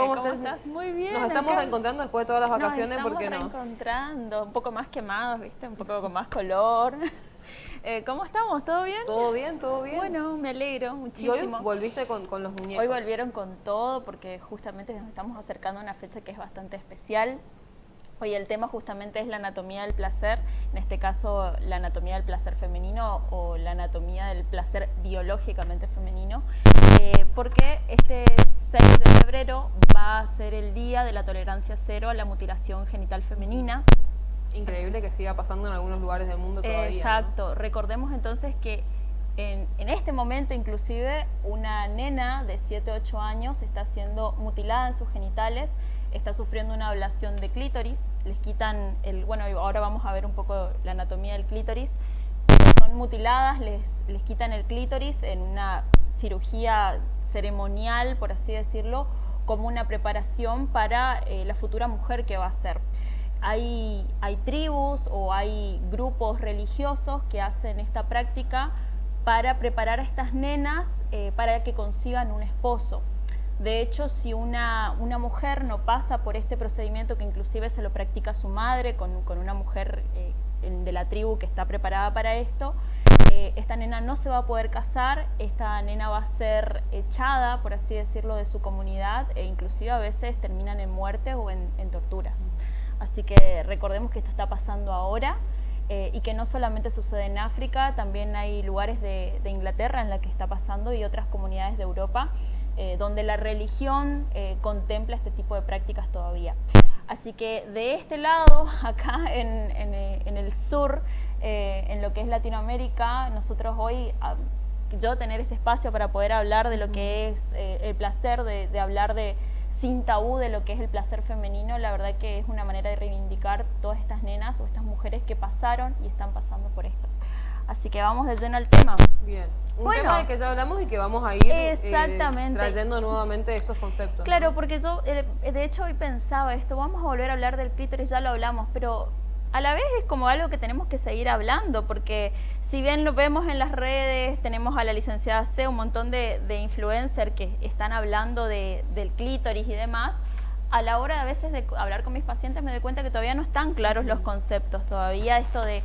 ¿Cómo estás? Muy bien. Nos estamos acá. reencontrando después de todas las vacaciones, ¿por qué no? Nos estamos reencontrando, un poco más quemados, ¿viste? Un poco con más color. ¿Cómo estamos? ¿Todo bien? Todo bien, todo bien. Bueno, me alegro muchísimo. Y hoy volviste con los muñecos. Hoy volvieron con todo porque justamente nos estamos acercando a una fecha que es bastante especial. Hoy el tema justamente es la anatomía del placer, en este caso la anatomía del placer femenino o la anatomía del placer biológicamente femenino, porque este 6 de febrero va a ser el día de la tolerancia cero a la mutilación genital femenina. Increíble que siga pasando en algunos lugares del mundo todavía. Exacto, ¿no? Recordemos entonces que en este momento inclusive una nena de 7-8 años está siendo mutilada en sus genitales, está sufriendo una ablación de clítoris, les quitan bueno, ahora vamos a ver un poco la anatomía del clítoris, son mutiladas, les quitan el clítoris en una cirugía ceremonial, por así decirlo, como una preparación para la futura mujer que va a ser. Hay tribus o hay grupos religiosos que hacen esta práctica para preparar a estas nenas para que consigan un esposo. De hecho, si una mujer no pasa por este procedimiento, que inclusive se lo practica su madre con una mujer de la tribu que está preparada para esto, esta nena no se va a poder casar, esta nena va a ser echada, por así decirlo, de su comunidad e inclusive a veces terminan en muerte o en torturas. Así que recordemos que esto está pasando ahora y que no solamente sucede en África, también hay lugares de Inglaterra en la que está pasando y otras comunidades de Europa donde la religión contempla este tipo de prácticas todavía. Así que de este lado, acá en el sur, en lo que es Latinoamérica, nosotros hoy, yo tener este espacio para poder hablar de lo que es el placer, de hablar sin tabú de lo que es el placer femenino, la verdad que es una manera de reivindicar todas estas nenas o estas mujeres que pasaron y están pasando por esto. Así que vamos de lleno al tema. Bien. Un tema del que ya hablamos y que vamos a ir trayendo nuevamente esos conceptos. Claro, ¿no? porque yo, de hecho, hoy pensaba esto, vamos a volver a hablar del clítoris, ya lo hablamos, pero a la vez es como algo que tenemos que seguir hablando, porque si bien lo vemos en las redes, tenemos a la licenciada C, un montón de influencers que están hablando del clítoris y demás, a la hora de a veces de hablar con mis pacientes me doy cuenta que todavía no están claros los conceptos, todavía esto de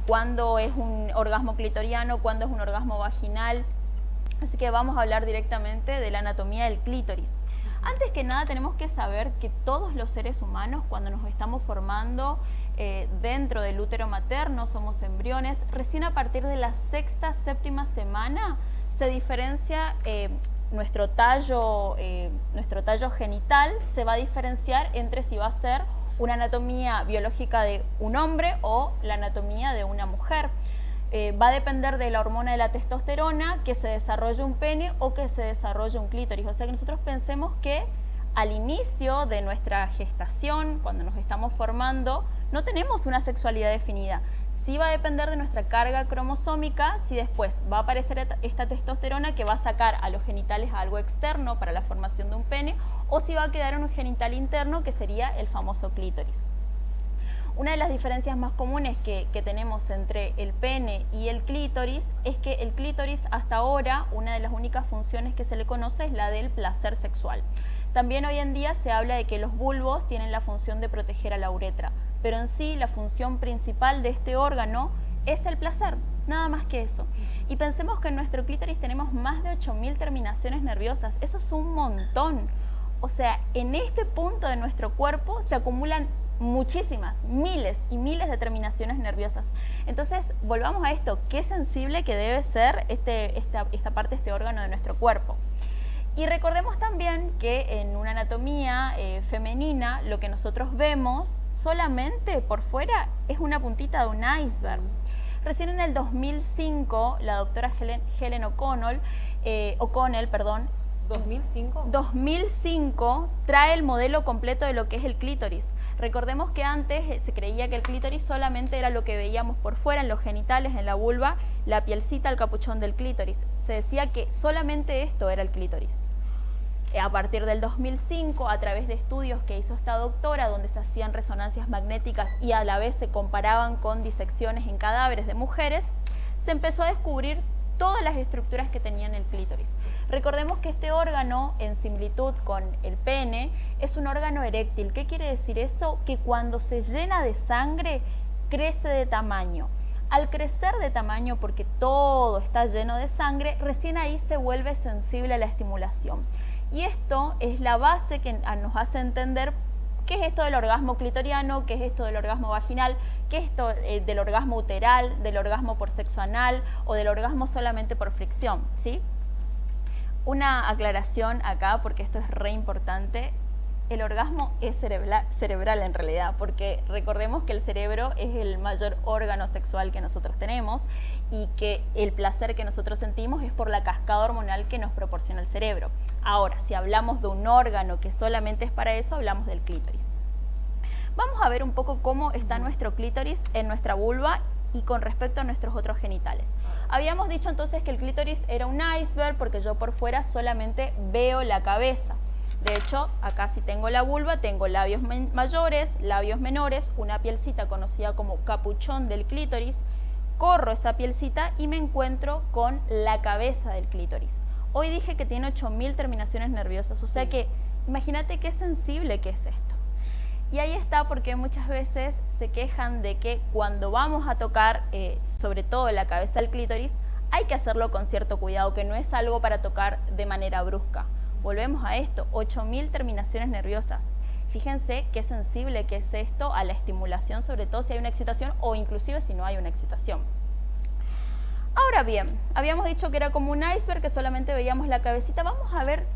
cuándo es un orgasmo clitoriano, cuándo es un orgasmo vaginal. Así que vamos a hablar directamente de la anatomía del clítoris. Antes que nada tenemos que saber que todos los seres humanos, cuando nos estamos formando dentro del útero materno, somos embriones, recién a partir de la 6ª, 7ª semana se diferencia nuestro tallo genital, se va a diferenciar entre si va a ser una anatomía biológica de un hombre o la anatomía de una mujer. Va a depender de la hormona de la testosterona que se desarrolle un pene o que se desarrolle un clítoris. O sea que nosotros pensemos que al inicio de nuestra gestación, cuando nos estamos formando, no tenemos una sexualidad definida. Sí va a depender de nuestra carga cromosómica, si después va a aparecer esta testosterona que va a sacar a los genitales a algo externo para la formación de un pene, o si va a quedar en un genital interno que sería el famoso clítoris. Una de las diferencias más comunes que tenemos entre el pene y el clítoris es que el clítoris hasta ahora, una de las únicas funciones que se le conoce es la del placer sexual. También hoy en día se habla de que los bulbos tienen la función de proteger a la uretra, pero en sí la función principal de este órgano es el placer, nada más que eso. Y pensemos que en nuestro clítoris tenemos más de 8000 terminaciones nerviosas, eso es un montón. O sea, en este punto de nuestro cuerpo se acumulan muchísimas, miles y miles de terminaciones nerviosas. Entonces, volvamos a esto, qué sensible que debe ser esta parte, este órgano de nuestro cuerpo. Y recordemos también que en una anatomía femenina, lo que nosotros vemos solamente por fuera es una puntita de un iceberg. Recién en el 2005, la doctora Helen O'Connell, ¿2005? 2005 trae el modelo completo de lo que es el clítoris. Recordemos que antes se creía que el clítoris solamente era lo que veíamos por fuera, en los genitales, en la vulva, la pielcita, el capuchón del clítoris. Se decía que solamente esto era el clítoris. A partir del 2005, a través de estudios que hizo esta doctora, donde se hacían resonancias magnéticas y a la vez se comparaban con disecciones en cadáveres de mujeres, se empezó a descubrir todas las estructuras que tenía en el clítoris. Recordemos que este órgano, en similitud con el pene, es un órgano eréctil. ¿Qué quiere decir eso? Que cuando se llena de sangre, crece de tamaño. Al crecer de tamaño, porque todo está lleno de sangre, recién ahí se vuelve sensible a la estimulación. Y esto es la base que nos hace entender qué es esto del orgasmo clitoriano, qué es esto del orgasmo vaginal, qué es esto del orgasmo uteral, del orgasmo por sexo anal o del orgasmo solamente por fricción, ¿sí? Una aclaración acá, porque esto es re importante. El orgasmo es cerebral en realidad, porque recordemos que el cerebro es el mayor órgano sexual que nosotros tenemos y que el placer que nosotros sentimos es por la cascada hormonal que nos proporciona el cerebro. Ahora, si hablamos de un órgano que solamente es para eso, hablamos del clítoris. Vamos a ver un poco cómo está nuestro clítoris en nuestra vulva y con respecto a nuestros otros genitales. Habíamos dicho entonces que el clítoris era un iceberg porque yo por fuera solamente veo la cabeza. De hecho, acá si tengo la vulva, tengo labios mayores, labios menores, una pielcita conocida como capuchón del clítoris, corro esa pielcita y me encuentro con la cabeza del clítoris. Hoy dije que tiene 8000 terminaciones nerviosas, o sea que imagínate qué sensible que es esto. Y ahí está porque muchas veces se quejan de que cuando vamos a tocar, sobre todo la cabeza del clítoris, hay que hacerlo con cierto cuidado, que no es algo para tocar de manera brusca. Volvemos a esto, 8000 terminaciones nerviosas. Fíjense qué sensible que es esto a la estimulación, sobre todo si hay una excitación o inclusive si no hay una excitación. Ahora bien, habíamos dicho que era como un iceberg, que solamente veíamos la cabecita. Vamos a ver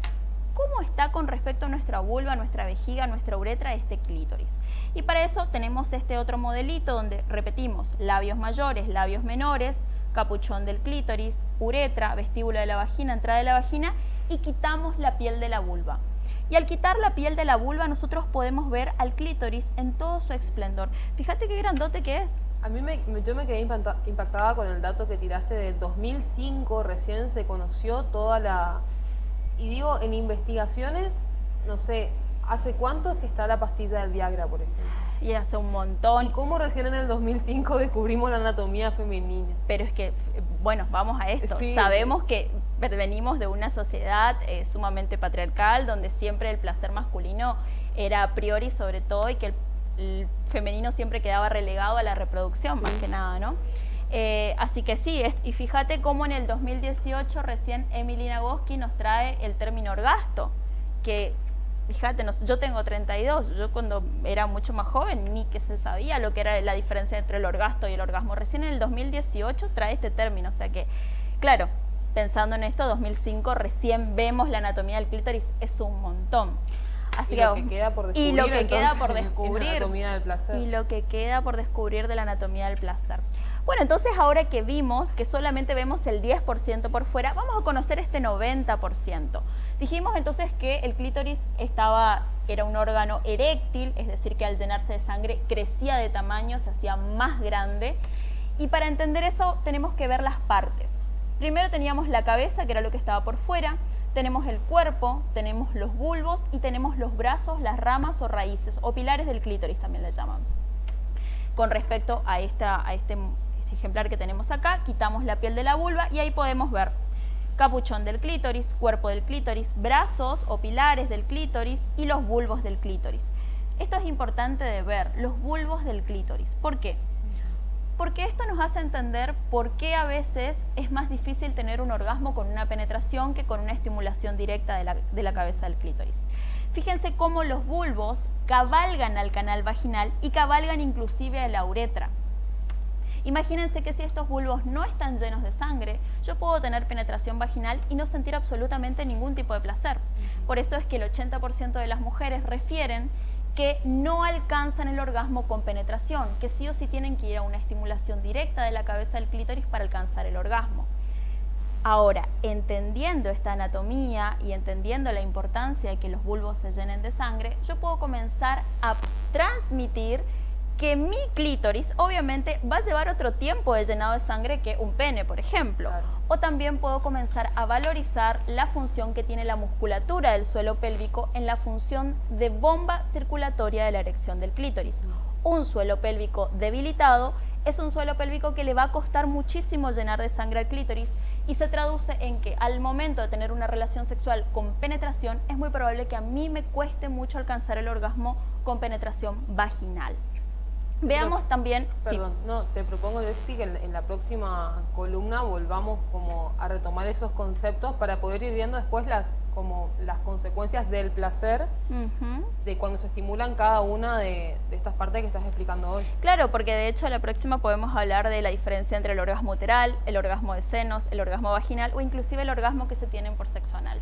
cómo está con respecto a nuestra vulva, nuestra vejiga, nuestra uretra, este clítoris. Y para eso tenemos este otro modelito donde repetimos labios mayores, labios menores, capuchón del clítoris, uretra, vestíbula de la vagina, entrada de la vagina, y quitamos la piel de la vulva. Y al quitar la piel de la vulva nosotros podemos ver al clítoris en todo su esplendor. Fíjate qué grandote que es. A mí yo me quedé impactada con el dato que tiraste del 2005, recién se conoció toda la... Y digo, en investigaciones, no sé, ¿hace cuánto es que está la pastilla del Viagra, por ejemplo? Y hace un montón. ¿Y cómo recién en el 2005 descubrimos la anatomía femenina? Pero es que, bueno, vamos a esto. Sí. Sabemos que venimos de una sociedad sumamente patriarcal, donde siempre el placer masculino era a priori sobre todo y que el femenino siempre quedaba relegado a la reproducción, más que nada, ¿no? Así que sí, y fíjate cómo en el 2018 recién Emily Nagoski nos trae el término orgasto, que fíjate, yo tengo 32, yo cuando era mucho más joven ni que se sabía lo que era la diferencia entre el orgasto y el orgasmo. Recién en el 2018 trae este término, o sea que, claro, pensando en esto, 2005 recién vemos la anatomía del clítoris, es un montón. Así y lo que queda por descubrir, y lo que queda por descubrir, la anatomía del placer. Y lo que queda por descubrir de la anatomía del placer. Bueno, entonces ahora que vimos que solamente vemos el 10% por fuera, vamos a conocer este 90%. Dijimos entonces que el clítoris era un órgano eréctil, es decir, que al llenarse de sangre crecía de tamaño, se hacía más grande. Y para entender eso tenemos que ver las partes. Primero teníamos la cabeza, que era lo que estaba por fuera, tenemos el cuerpo, tenemos los bulbos y tenemos los brazos, las ramas o raíces, o pilares del clítoris también le llaman. Con respecto a este ejemplar que tenemos acá, quitamos la piel de la vulva y ahí podemos ver capuchón del clítoris, cuerpo del clítoris, brazos o pilares del clítoris y los bulbos del clítoris. Esto es importante de ver, los bulbos del clítoris. ¿Por qué? Porque esto nos hace entender por qué a veces es más difícil tener un orgasmo con una penetración que con una estimulación directa de la cabeza del clítoris. Fíjense cómo los bulbos cabalgan al canal vaginal y cabalgan inclusive a la uretra. Imagínense que si estos bulbos no están llenos de sangre, yo puedo tener penetración vaginal y no sentir absolutamente ningún tipo de placer. Por eso es que el 80% de las mujeres refieren que no alcanzan el orgasmo con penetración, que sí o sí tienen que ir a una estimulación directa de la cabeza del clítoris para alcanzar el orgasmo. Ahora, entendiendo esta anatomía y entendiendo la importancia de que los bulbos se llenen de sangre, yo puedo comenzar a transmitir que mi clítoris obviamente va a llevar otro tiempo de llenado de sangre que un pene, por ejemplo. Claro. O también puedo comenzar a valorizar la función que tiene la musculatura del suelo pélvico en la función de bomba circulatoria de la erección del clítoris. Un suelo pélvico debilitado es un suelo pélvico que le va a costar muchísimo llenar de sangre al clítoris y se traduce en que al momento de tener una relación sexual con penetración es muy probable que a mí me cueste mucho alcanzar el orgasmo con penetración vaginal. Veamos también... Perdón, sí. No, te propongo, Lexi, que en la próxima columna volvamos como a retomar esos conceptos para poder ir viendo después las consecuencias del placer de cuando se estimulan cada una de estas partes que estás explicando hoy. Claro, porque de hecho a la próxima podemos hablar de la diferencia entre el orgasmo uteral, el orgasmo de senos, el orgasmo vaginal o inclusive el orgasmo que se tienen por sexo anal.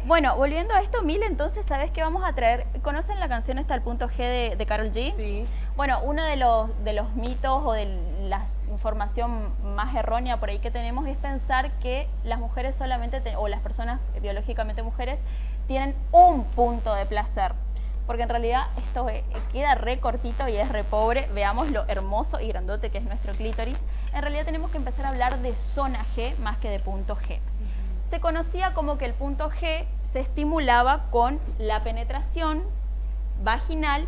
Bueno, volviendo a esto, Mile, entonces, ¿sabes qué vamos a traer? ¿Conocen la canción Hasta el punto G de Karol G? Sí. Bueno, uno de los mitos o de la información más errónea por ahí que tenemos es pensar que las mujeres solamente, o las personas biológicamente mujeres, tienen un punto de placer. Porque en realidad esto queda re cortito y es re pobre. Veamos lo hermoso y grandote que es nuestro clítoris. En realidad tenemos que empezar a hablar de zona G más que de punto G. Se conocía como que el punto G se estimulaba con la penetración vaginal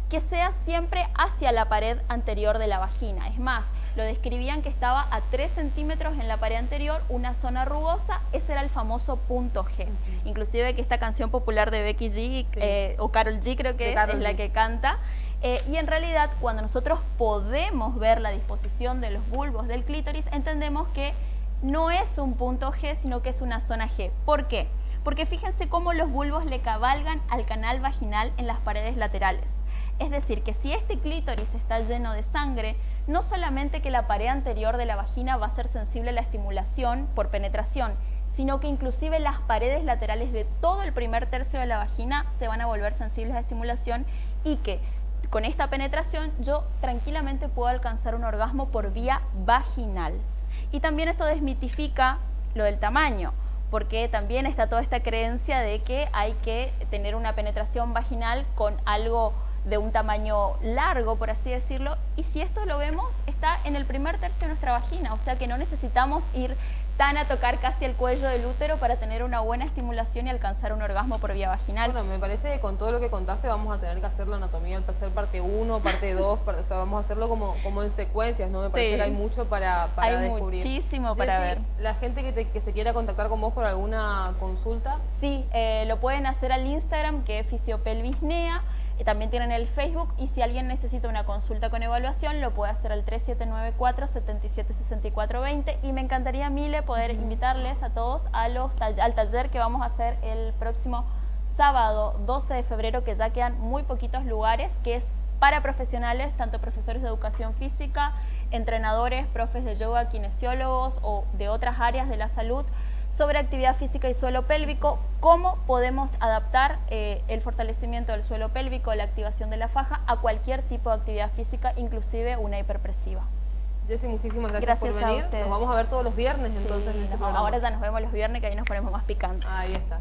que sea siempre hacia la pared anterior de la vagina. Es más, lo describían que estaba a 3 centímetros en la pared anterior, una zona rugosa, ese era el famoso punto G. Inclusive que esta canción popular de Becky G, sí. O Karol G creo que es la que canta. Y en realidad cuando nosotros podemos ver la disposición de los bulbos del clítoris, entendemos que no es un punto G, sino que es una zona G. ¿Por qué? Porque fíjense cómo los bulbos le cabalgan al canal vaginal en las paredes laterales. Es decir, que si este clítoris está lleno de sangre, no solamente que la pared anterior de la vagina va a ser sensible a la estimulación por penetración, sino que inclusive las paredes laterales de todo el primer tercio de la vagina se van a volver sensibles a estimulación y que con esta penetración yo tranquilamente puedo alcanzar un orgasmo por vía vaginal. Y también esto desmitifica lo del tamaño, porque también está toda esta creencia de que hay que tener una penetración vaginal con algo de un tamaño largo, por así decirlo, y si esto lo vemos, está en el primer tercio de nuestra vagina, o sea que no necesitamos ir tan a tocar casi el cuello del útero para tener una buena estimulación y alcanzar un orgasmo por vía vaginal. Bueno, me parece que con todo lo que contaste vamos a tener que hacer la anatomía del placer parte 1, parte 2, o sea, vamos a hacerlo como en secuencias, ¿no? Me parece que hay mucho para descubrir. Hay muchísimo para ver. La gente que se quiera contactar con vos por alguna consulta. Sí, lo pueden hacer al Instagram, que es Fisiopelvisnea. También tienen el Facebook y si alguien necesita una consulta con evaluación lo puede hacer al 3794-776420 y me encantaría, Mile, poder invitarles a todos al taller que vamos a hacer el próximo sábado 12 de febrero, que ya quedan muy poquitos lugares, que es para profesionales, tanto profesores de educación física, entrenadores, profes de yoga, kinesiólogos o de otras áreas de la salud, sobre actividad física y suelo pélvico, cómo podemos adaptar el fortalecimiento del suelo pélvico, la activación de la faja a cualquier tipo de actividad física, inclusive una hiperpresiva. Jessy, muchísimas gracias por venir. Nos vamos a ver todos los viernes, entonces. Ahora ya nos vemos los viernes, que ahí nos ponemos más picantes. Ahí está.